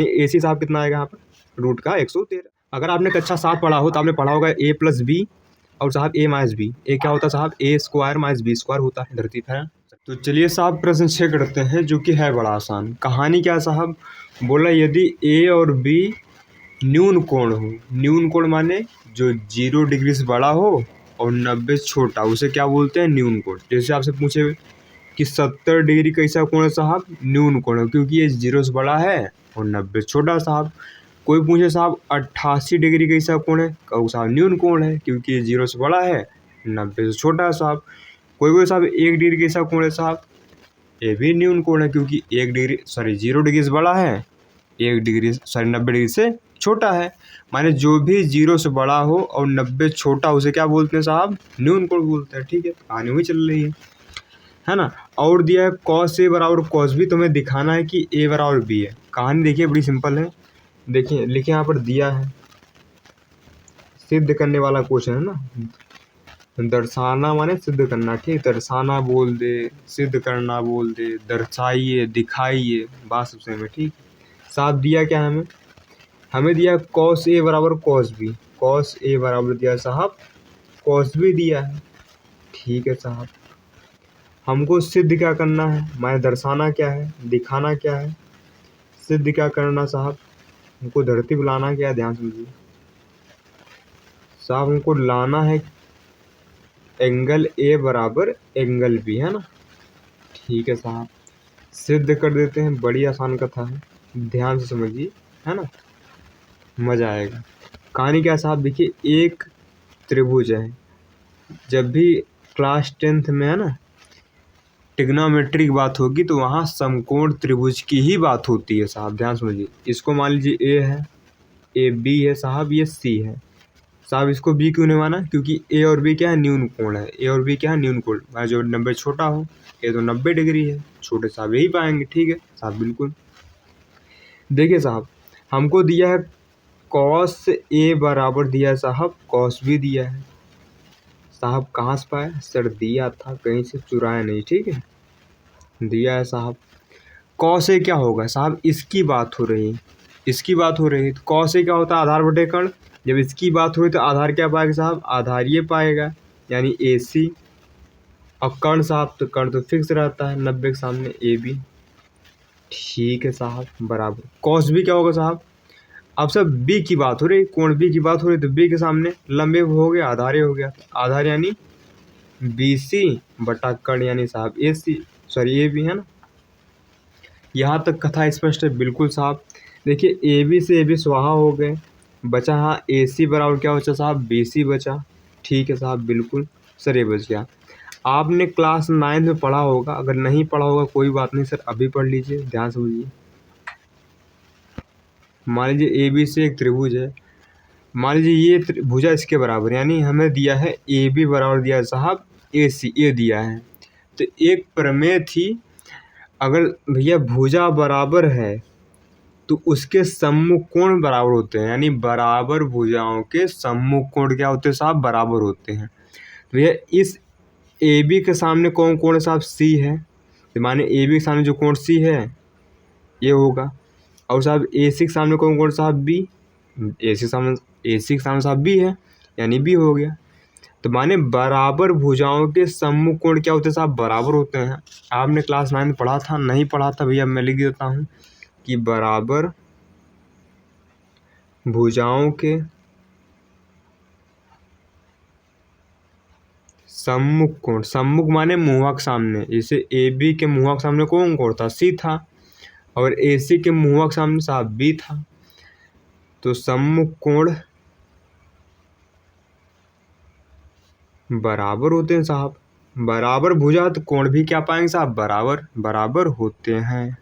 ए सी साहब कितना आएगा यहाँ पर, रूट का 113। अगर आपने कक्षा 7 पढ़ा हो तो आपने पढ़ा होगा ए प्लस बी और साहब ए माइनस बी। ए क्या होता है साहब, ए स्क्वायर माइनस बी स्क्वायर होता है धरती पर। तो चलिए साहब प्रश्न 6 करते हैं, जो कि है बड़ा आसान। कहानी क्या साहब, बोला यदि ए और बी न्यून कोण हो। न्यून कोण माने जो 0 डिग्री से बड़ा हो और 90 से छोटा, उसे क्या बोलते हैं, न्यून कोण। जैसे आपसे पूछे कि 70 डिग्री कैसा कोण है साहब, न्यून कोण है, क्योंकि ये 0 से बड़ा है और 90 से छोटा साहब। कोई पूछे साहब 88 डिग्री कैसा कोण है, कहूँ साहब न्यून कोण है, क्योंकि ये 0 से बड़ा है 90 से छोटा है साहब। कोई बोले साहब 1 डिग्री कैसा कोण है साहब, ये भी न्यून कोण है, क्योंकि 0 डिग्री से बड़ा है, 90 डिग्री से छोटा है। माने जो भी 0 से बड़ा हो और 90 छोटा, उसे क्या बोलते हैं साहब, न्यून कोण बोलते हैं। ठीक है, कहानी वही चल रही है ना। और दिया है कॉस ए बराबर कॉस बी, तुम्हें दिखाना है कि ए बराबर बी है। कहानी देखिए बड़ी सिंपल है, देखिए लिखे यहाँ पर दिया है, सिद्ध करने वाला क्वेश्चन है ना। दर्शाना माने सिद्ध करना, ठीक, दर्शाना बोल दे, सिद्ध करना बोल दे, दर्शाइए, दिखाइए, बात सब सेम है। ठीक, साहब दिया क्या है हमें दिया कॉस ए बराबर कॉस बी। कॉस ए बराबर दिया साहब कॉस बी दिया है। ठीक है साहब, हमको सिद्ध क्या करना है, माने दर्शाना क्या है, दिखाना क्या है, सिद्ध क्या करना साहब, हमको धरती पे लाना क्या है, ध्यान समझिए साहब। हमको लाना है एंगल ए बराबर एंगल बी, है ना। ठीक है साहब, सिद्ध कर देते हैं, बड़ी आसान कथा है, ध्यान से समझिए, है ना, मजा आएगा। कहानी क्या साहब, देखिए एक त्रिभुज है। जब भी क्लास 10th में है ना ट्रिग्नोमेट्री की बात होगी तो वहाँ समकोण त्रिभुज की ही बात होती है साहब, ध्यान समझिए। इसको मान लीजिए ए है, ए बी है साहब, ये सी है साहब। इसको बी क्यों नहीं माना, क्योंकि ए और बी क्या है, न्यून कोण है। ए और बी क्या है, न्यून कोण, जो 90 छोटा हो, ए तो 90 डिग्री है, छोटे साहब यही पाएंगे। ठीक है साहब, बिल्कुल। देखिए साहब, हमको दिया है कॉस ए बराबर दिया है साहब कॉस बी दिया है साहब। कहाँ से पाया सर, दिया था, कहीं से चुराया नहीं। ठीक है, दिया है साहब। कॉस ए क्या होगा साहब, इसकी बात हो रही है, इसकी बात हो रही है, तो कॉस ए क्या होता है, आधार बटे कर्ण। जब इसकी बात हुई तो आधार क्या पाएगा साहब, आधार ये पाएगा, यानी ए सी। और कर्ण साहब, तो कर्ण तो फिक्स रहता है 90 के सामने, ए बी। ठीक है साहब, बराबर कॉस बी क्या होगा साहब, अब सब बी की बात हो रही, कोण बी की बात हो रही, तो बी के सामने लंबे हो गया, आधार हो गया, आधार यानी बी सी बटा कर्ण यानी साहब ए सी, सॉरी ए बी, है ना। यहाँ तक कथा स्पष्ट है, बिल्कुल साहब। देखिए ए बी से ए बी स्वाहा हो गए, बचा हाँ ए सी बराबर क्या बचा साहब, बी सी बचा। ठीक है साहब, बिल्कुल सर, ये बच गया। आपने क्लास 9 में पढ़ा होगा, अगर नहीं पढ़ा होगा कोई बात नहीं सर, अभी पढ़ लीजिए, ध्यान समझिए। मान लीजिए ए बी से एक त्रिभुज है, मान लीजिए ये त्रिभुजा इसके बराबर, यानी हमें दिया है ए बी बराबर दिया है साहब ए सी, ये दिया है। तो एक प्रमेय थी, अगर भैया भुजा बराबर है तो उसके सम्मुख कोण बराबर होते हैं, यानी बराबर भुजाओं के सम्मुख कोण क्या होते हैं साहब, बराबर होते हैं। तो भैया इस ए बी के सामने कौन कोण है साहब, सी है, तो माने ए बी के सामने जो कोण सी है ये होगा। और साहब ए सी के सामने कौन कोण साहब, बी, ए सी के सामने साहब बी है, यानी बी हो गया। तो माने बराबर भुजाओं के सम्मुख कोण क्या होते हैं साहब, बराबर होते हैं। आपने क्लास 9 में पढ़ा था, नहीं पढ़ा था भैया मैं लिख देता हूँ कि बराबर भुजाओं के सम्मुख कोण, सम्मुख माने मुहक सामने, जैसे ए बी के मुहक सामने कौन कोण था, सी था, और ए सी के मुहक सामने साहब बी था। तो सम्मुख कोण बराबर होते हैं साहब, बराबर भुजा तो कोण भी क्या पाएंगे साहब, बराबर बराबर होते हैं।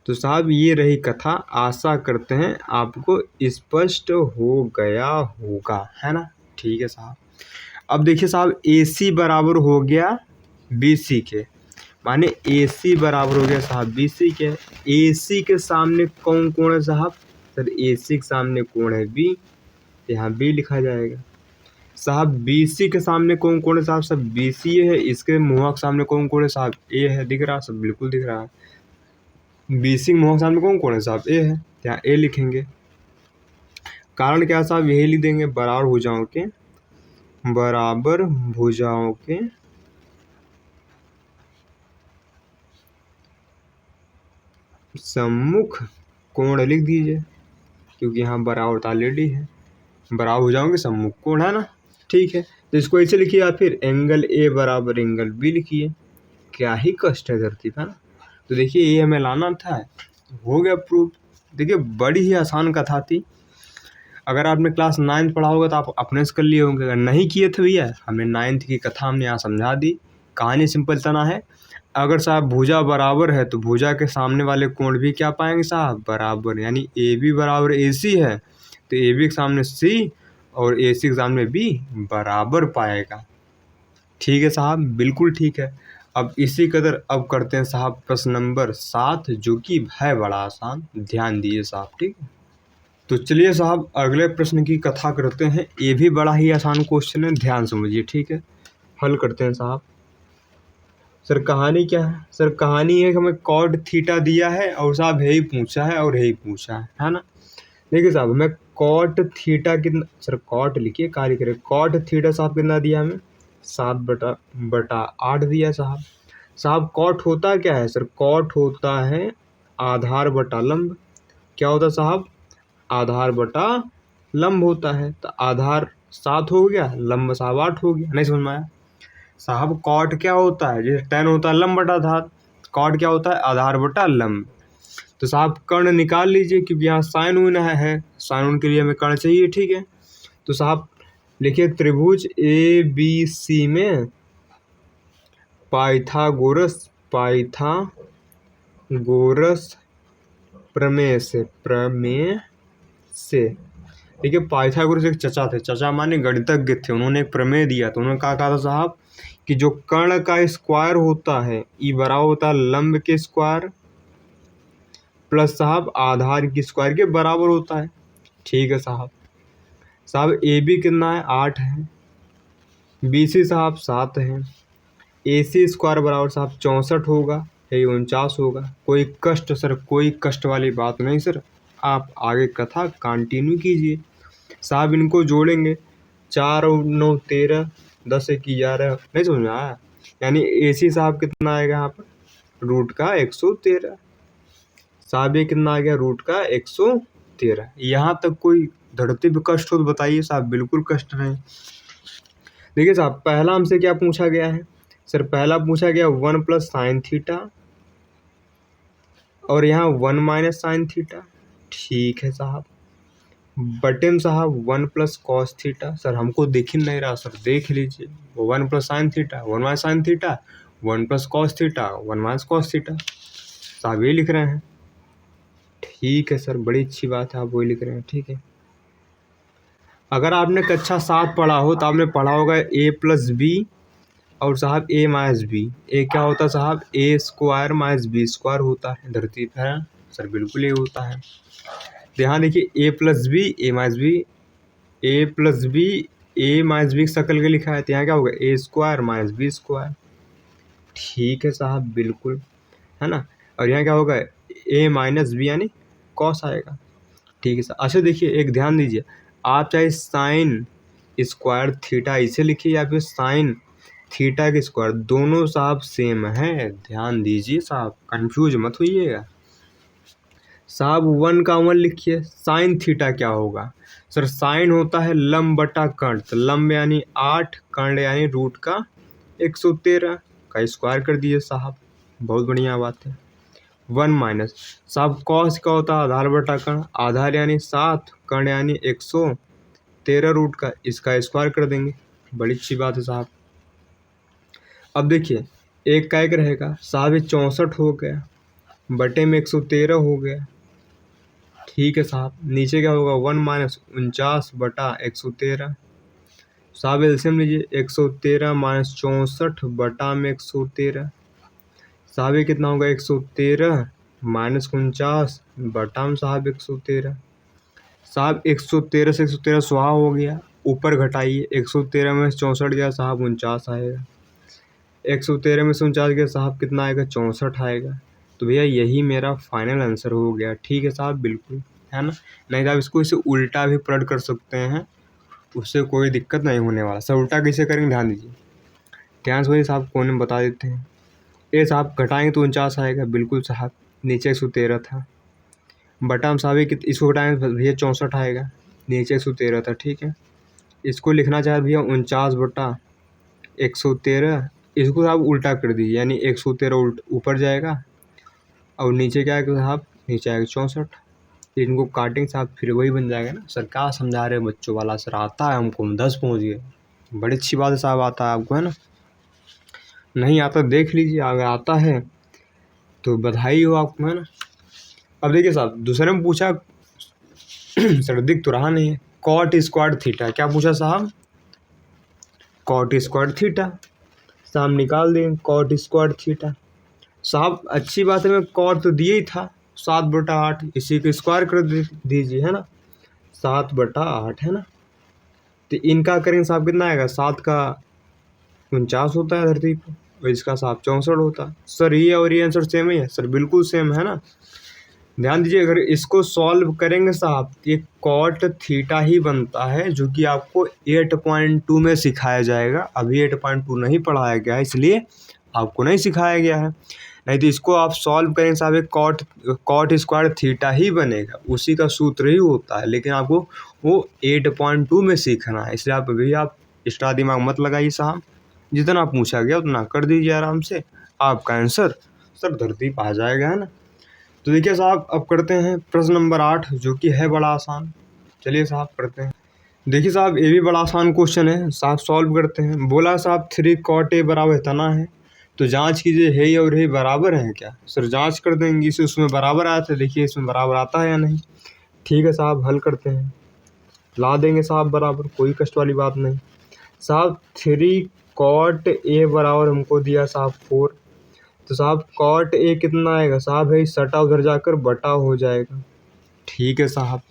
तो साहब ये रही कथा, आशा करते हैं आपको स्पष्ट हो गया होगा, है ना। ठीक है साहब, अब देखिए साहब ए सी बराबर हो गया बी सी के, माने ए सी बराबर हो गया साहब बी सी के। ए सी के सामने कौन कोण है साहब, सर ए सी के सामने कोण है बी, यहाँ बी लिखा जाएगा साहब। बी सी के सामने कौन कोण है साहब, सब बी सी है, इसके मुहक सामने कौन कोण है साहब, ए है, दिख रहा सब, बिल्कुल दिख रहा है। बीसी के मुँह सामने कौन कौन है साहब, ए है, यहाँ ए लिखेंगे। कारण क्या साहब, यही लिख देंगे, बराबर भुजाओं के सम्मुख कोण लिख दीजिए, क्योंकि यहाँ बराबर ऑलरेडी है, बराबर भुजाओं के सम्मुख कोण है ना। ठीक है, तो इसको ऐसे लिखिए, या फिर एंगल ए बराबर एंगल बी लिखिए। क्या ही कष्ट है धरती पर ना। तो देखिए ये हमें लाना था, हो गया प्रूफ। देखिए बड़ी ही आसान कथा थी। अगर आपने क्लास 9th पढ़ा होगा तो आप अपने से कर लिए होंगे, अगर नहीं किए थे भैया, हमने 9th की कथा हमने यहाँ समझा दी। कहानी सिंपल तना है, अगर साहब भुजा बराबर है तो भुजा के सामने वाले कोण भी क्या पाएंगे साहब, बराबर, यानी ए बी बराबर ए सी है तो ए बी के सामने सी और ए सी के सामने बी बराबर पाएगा। ठीक है साहब, बिल्कुल ठीक है। अब इसी कदर अब करते हैं साहब प्रश्न नंबर 7, जो कि है बड़ा आसान, ध्यान दीजिए साहब। ठीक है, तो चलिए साहब अगले प्रश्न की कथा करते हैं। ये भी बड़ा ही आसान क्वेश्चन है, ध्यान समझिए। ठीक है, हल करते हैं साहब। सर कहानी क्या है, सर कहानी है कि हमें कॉट थीटा दिया है और साहब है ही पूछा है और है ही पूछा है ना। देखिए साहब हमें कॉट थीटा कितना, सर कॉट लिखिए, कार्य करें, कॉट थीटा साहब कितना दिया हमें, 7/8 दिया साहब। साहब कॉट होता क्या है, सर कॉट होता है आधार बटा लंब। क्या होता साहब, आधार बटा लंब होता है। तो आधार 7 हो गया, लंब साहब 8 हो गया। नहीं समझ में आया साहब, कॉट क्या होता है, जैसे tan होता है लंब बटा आधार, कॉट क्या होता है, आधार बटा लंब। तो साहब कर्ण निकाल लीजिए, क्योंकि यहाँ साइन ऊन है, साइन ऊन के लिए हमें कर्ण चाहिए। ठीक है, तो साहब लिखिए त्रिभुज ए बी सी में पाइथागोरस प्रमेय से देखिए पाइथागोरस एक चचा थे, चचा माने गणितज्ञ थे, उन्होंने एक प्रमेय दिया। तो उन्होंने कहा था साहब कि जो कर्ण का स्क्वायर होता है ई बराबर होता है लंब के स्क्वायर प्लस साहब आधार की स्क्वायर के बराबर होता है। ठीक है साहब, साहब ए बी कितना है, 8 है, बी सी साहब 7 है, ए सी स्क्वायर बराबर साहब 64 होगा, यही 49 होगा। कोई कष्ट सर, कोई कष्ट वाली बात नहीं सर, आप आगे कथा कंटिन्यू कीजिए। साहब इनको जोड़ेंगे, 4 और 9 13, 10 1 11, नहीं समझ में आया, यानी ए सी साहब कितना आएगा यहाँ पर, रूट का 113। साहब ये कितना आ गया, रूट का 113। यहाँ तक कोई धरती पे कष्ट हो तो बताइए साहब, बिल्कुल कष्ट नहीं। देखिए साहब पहला हमसे क्या पूछा गया है, सर पहला पूछा गया 1 प्लस साइन थीटा और यहाँ 1 माइनस साइन थीटा। ठीक है साहब, बटे में साहब 1 प्लस कॉस थीटा, सर हमको दिख ही नहीं रहा, सर देख लीजिए, 1 plus sine theta, 1 minus sine theta, 1 plus cos theta, 1 minus cos theta, साहब ये लिख रहे हैं। ठीक है सर, बड़ी अच्छी बात है, आप वही लिख रहे हैं। ठीक है, अगर आपने कक्षा 7 पढ़ा हो तो आपने पढ़ा होगा ए प्लस बी और साहब ए माइनस बी। ए क्या होता है साहब, ए स्क्वायर माइनस बी स्क्वायर होता है धरती पर, सर बिल्कुल ये होता है। यहाँ देखिए ए प्लस बी ए माइनस बी, ए प्लस बी ए माइनस बी शक्ल के लिखा है, तो यहाँ क्या होगा ए स्क्वायर माइनस बी स्क्वायर। ठीक है साहब, बिल्कुल है ना। और यहाँ क्या होगा ए माइनस बी यानी कॉस आएगा। ठीक है सर, अच्छा देखिए एक ध्यान दीजिए, आप चाहे साइन स्क्वायर थीटा इसे लिखिए या फिर साइन थीटा के स्क्वायर, दोनों साहब सेम है, ध्यान दीजिए साहब, कंफ्यूज मत होइएगा साहब। 1 का 1 लिखिए, साइन थीटा क्या होगा, सर साइन होता है लंब बटा कर्ण, तो लंब यानी 8, कर्ण यानी रूट का 113 का स्क्वायर कर दिए साहब, बहुत बढ़िया बात है। 1 माइनस साहब कॉस का होता है आधार बटा कर्ण, आधार यानी 7, कर्ण यानी 113 रूट का, इसका स्क्वायर कर देंगे, बड़ी अच्छी बात है साहब। अब देखिए एक का एक रहेगा साहब, ये 64 हो गया, बटे में 113 हो गया। ठीक है साहब, नीचे क्या होगा 1 माइनस 49 बटा 113, साहब एलसीएम लीजिए, 113 माइनस 64 बटा में 113, साहब ये कितना होगा 113 माइनस 49 बटा में साहब 113। साहब 113 से 113 सुहा हो गया, ऊपर घटाइए, 113 में 64 गया साहब 49 आएगा, 113 में से 49 गया साहब कितना आएगा 64 आएगा। तो भैया यही मेरा फाइनल आंसर हो गया। ठीक है साहब, बिल्कुल, है ना। नहीं तो आप इसको इसे उल्टा भी पलट कर सकते हैं, उससे कोई दिक्कत नहीं होने वाला। सर उल्टा कैसे करेंगे, ध्यान दीजिए, ध्यान से साहब कोने में बता देते हैं। ये साहब घटाएंगे तो 49 आएगा, बिल्कुल साहब, नीचे 113 था। बटा हम साहब इसको घटाएंगे भैया 64 आएगा, नीचे 113 था। ठीक है, इसको लिखना चाहे भैया 49/113, इसको आप उल्टा कर दीजिए, यानी 113 ऊपर जाएगा और नीचे क्या आएगा साहब, नीचे आएगा 64। इनको काटेंगे साहब, फिर वही बन जाएगा ना। सर क्या समझा रहे हैं बच्चों वाला, सर आता है हमको, हम 10 पहुँच गए। बड़ी अच्छी बात है साहब, आता है आपको, है ना। नहीं आता देख लीजिए, अगर आता है तो बधाई हो आपको, है ना। अब देखिए साहब, दूसरे में पूछा सर दिख तो रहा नहीं है, कॉट स्क्वायर थीटा, क्या पूछा साहब, कॉट स्क्वायर थीटा। साहब निकाल दें कॉट स्क्वायर थीटा। साहब अच्छी बात है, मैं कॉट तो दिया ही था 7/8, इसी को स्क्वायर कर दीजिए, है ना, 7/8, है ना। तो इनका करेंगे साहब, कितना आएगा, 7 का 49 होता है धरती पर, और इसका साहब 64 होता है। सर ये और ये आंसर सेम ही है, सर बिल्कुल सेम है ना। ध्यान दीजिए, अगर इसको सॉल्व करेंगे साहब, ये कॉट थीटा ही बनता है, जो कि आपको 8.2 में सिखाया जाएगा। अभी 8.2 नहीं पढ़ाया गया है, इसलिए आपको नहीं सिखाया गया है। नहीं तो इसको आप सॉल्व करेंगे साहब, एक कॉट स्क्वायर थीटा ही बनेगा, उसी का सूत्र ही होता है, लेकिन आपको वो 8.2 में सीखना है। इसलिए आप अभी आप एक्स्ट्रा दिमाग मत लगाइए साहब, जितना पूछा गया उतना कर दीजिए आराम से, आपका आंसर सर धरती पर आ जाएगा, है ना। तो देखिए साहब, अब करते हैं प्रश्न नंबर 8, जो कि है बड़ा आसान। चलिए साहब करते हैं। देखिए साहब, ये भी बड़ा आसान क्वेश्चन है साहब, सॉल्व करते हैं। बोला साहब 3 cot A बराबर इतना है, तो जांच कीजिए है और है बराबर है क्या। सर जांच कर देंगे, इसे उसमें बराबर आया था, देखिए इसमें बराबर आता है या नहीं। ठीक है साहब, हल करते हैं, ला देंगे साहब बराबर, कोई कष्ट वाली बात नहीं। साहब 3 cot A बराबर हमको दिया साहब 4, तो साहब कॉट ए कितना आएगा साहब, है सटा उधर जाकर बटा हो जाएगा। ठीक है साहब,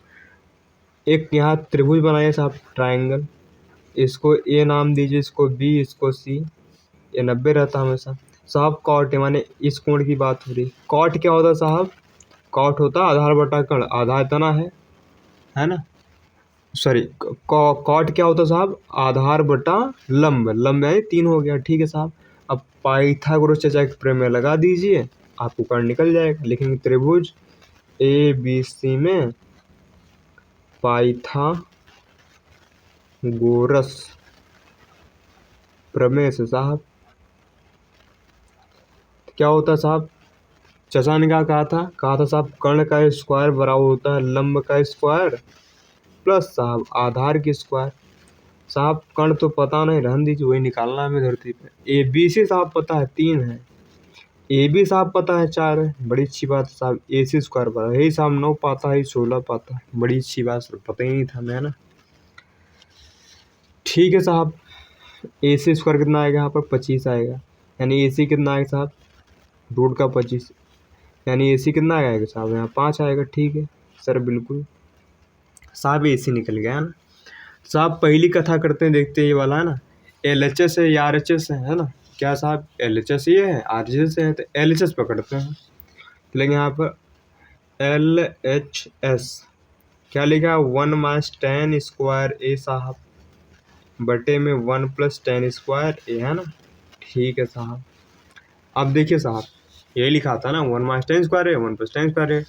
एक यहाँ त्रिभुज बनाइए साहब, ट्रायंगल, इसको ए नाम दीजिए, इसको बी, इसको सी। ये 90 रहता हमेशा। साहब कॉट ए माने इस कोण की बात हो रही। कॉट क्या होता साहब, कॉट होता आधार बटा कर्ण, आधार इतना है ना, सॉरी, कॉट क्या होता साहब, आधार बटा लंब, लंब है 3 हो गया। ठीक है साहब, अब पाइथागोरस चर्चा के प्रमेय लगा दीजिए, आपको कर्ण निकल जाएगा। लिखेंगे त्रिभुज ए बी सी में पाइथागोरस प्रमेय से साहब क्या होता साहब, चचा ने क्या कहा था साहब, कर्ण का स्क्वायर बराबर होता है लंब का स्क्वायर प्लस साहब आधार की स्क्वायर। साहब कर्ण तो पता नहीं, रहने दीजिए, वही निकालना है हमें धरती पे। ए बी सी साहब पता है 3 है, ए बी साहब पता है 4 है, बड़ी अच्छी बात है साहब। ए सी स्क्वायर पर यही साहब 9 पाता है, 16 पाता है, बड़ी अच्छी बात सर, पता ही नहीं था मैं, है ना। ठीक है साहब, ए सी स्क्वायर कितना आएगा यहाँ पर, 25 आएगा, यानी ए सी कितना आएगा साहब, रूट का 25, यानी ए सी कितना आएगा साहब, यहाँ 5 आएगा। ठीक है सर, बिल्कुल साहब, ए सी निकल गया, है ना। साहब पहली कथा करते हैं, देखते हैं ये वाला, है ना, LHS है या RHS है ना। क्या साहब, LHS ये है, RHS है, तो LHS पकड़ते हैं। लेकिन यहाँ पर LHS क्या लिखा है, 1 - tan स्क्वायर ए साहब, बटे में 1 + tan स्क्वायर ए, है ना। ठीक है साहब, अब देखिए साहब, ये लिखा था ना 1 - tan स्क्वायर ए, 1 + tan स्क्वायर ए।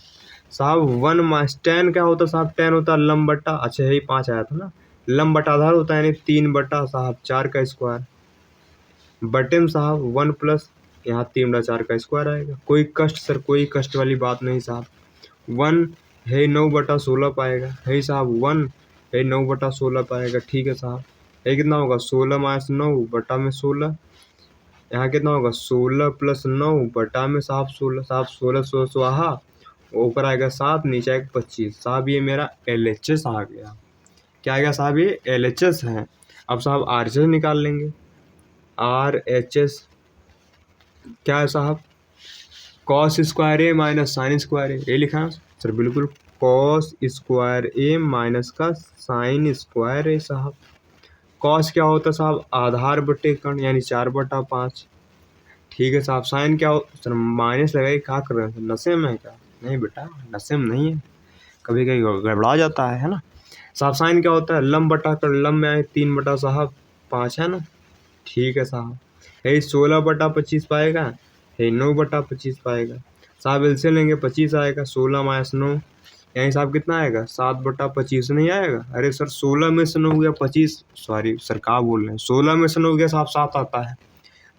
साहब 1 - tan क्या होता साहब, tan होता लंब बट्टा, अच्छा यही 5 आया था ना, लंब बटा आधार होता है, यानी 3 बटा साहब 4 का स्क्वायर, बटे में साहब 1 प्लस यहाँ 3 बटा 4 का स्क्वायर आएगा। कोई कष्ट सर, कोई कष्ट वाली बात नहीं साहब। 1 है 9/16 पाएगा, है साहब 1 है 9/16 पाएगा। ठीक है साहब, ये कितना होगा, 16 - 9 बटा में 16, यहाँ कितना होगा 16 + 9 बटा में साहब 16, साहब 16 स्वाहा, ऊपर आएगा 7, नीचे आएगा 25। साहब ये मेरा LHS आ गया। क्या आएगा साहब, ये LHS है। अब साहब RHS निकाल लेंगे। RHS क्या है साहब, cos स्क्वायर ए माइनस साइन स्क्वायर ए, ये लिखा है सर, बिल्कुल cos स्क्वायर ए माइनस का साइन स्क्वायर ए साहब। cos क्या होता है साहब, आधार बटे कर्ण, यानी 4/5। ठीक है साहब। साइन क्या हो सर, माइनस लगाइए, क्या कर रहे हैं, नशे में है क्या? नहीं बेटा, नशे में नहीं है, कभी कभी गड़बड़ा जाता है ना साहब। साइन क्या होता है, लम बटा कर, लम में आए 3 बटा साहब 5 है ना। ठीक है साहब। यही 16 बटा 25 पाएगा, यही 9 बटा 25 पाएगा साहब। एलसीएम लेंगे 25 आएगा, 16 माइनस 9 यहीं साहब कितना आएगा, 7 बटा 25 नहीं आएगा। अरे सर 16 में से 9 गया 25, सॉरी सर क्या बोल रहे हैं, 16 में से 9 गया साहब 7 आता है।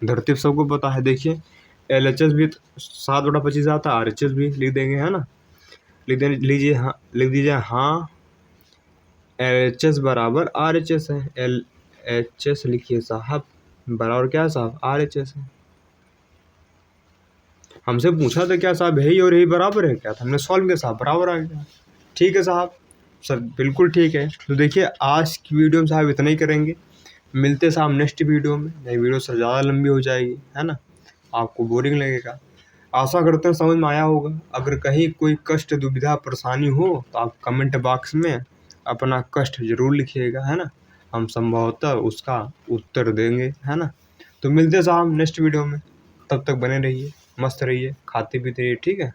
धरती सबको पता है, देखिए LHS भी 7 बटा 25 आता है, RHS भी लिख देंगे है ना। लीजिए हाँ, लिख दीजिए हाँ LHS बराबर RHS है। LHS लिखिए साहब बराबर क्या है साहब, RHS है। हमसे पूछा था क्या साहब, यही और यही बराबर है क्या, तो हमने सॉल्व किया साहब, बराबर आ गया। ठीक है साहब, सर बिल्कुल ठीक है। तो देखिए आज की वीडियो में साहब इतना ही करेंगे, मिलते साहब नेक्स्ट वीडियो में। नई वीडियो सर ज़्यादा लंबी हो जाएगी है ना, आपको बोरिंग लगेगा। आशा करते हैं समझ में आया होगा। अगर कहीं कोई कष्ट दुविधा परेशानी हो तो आप कमेंट बॉक्स में अपना कष्ट जरूर लिखिएगा है ना, हम संभवतः उसका उत्तर देंगे है ना। तो मिलते हैं साहब नेक्स्ट वीडियो में, तब तक बने रहिए, मस्त रहिए, खाते पीते रहिए, ठीक है।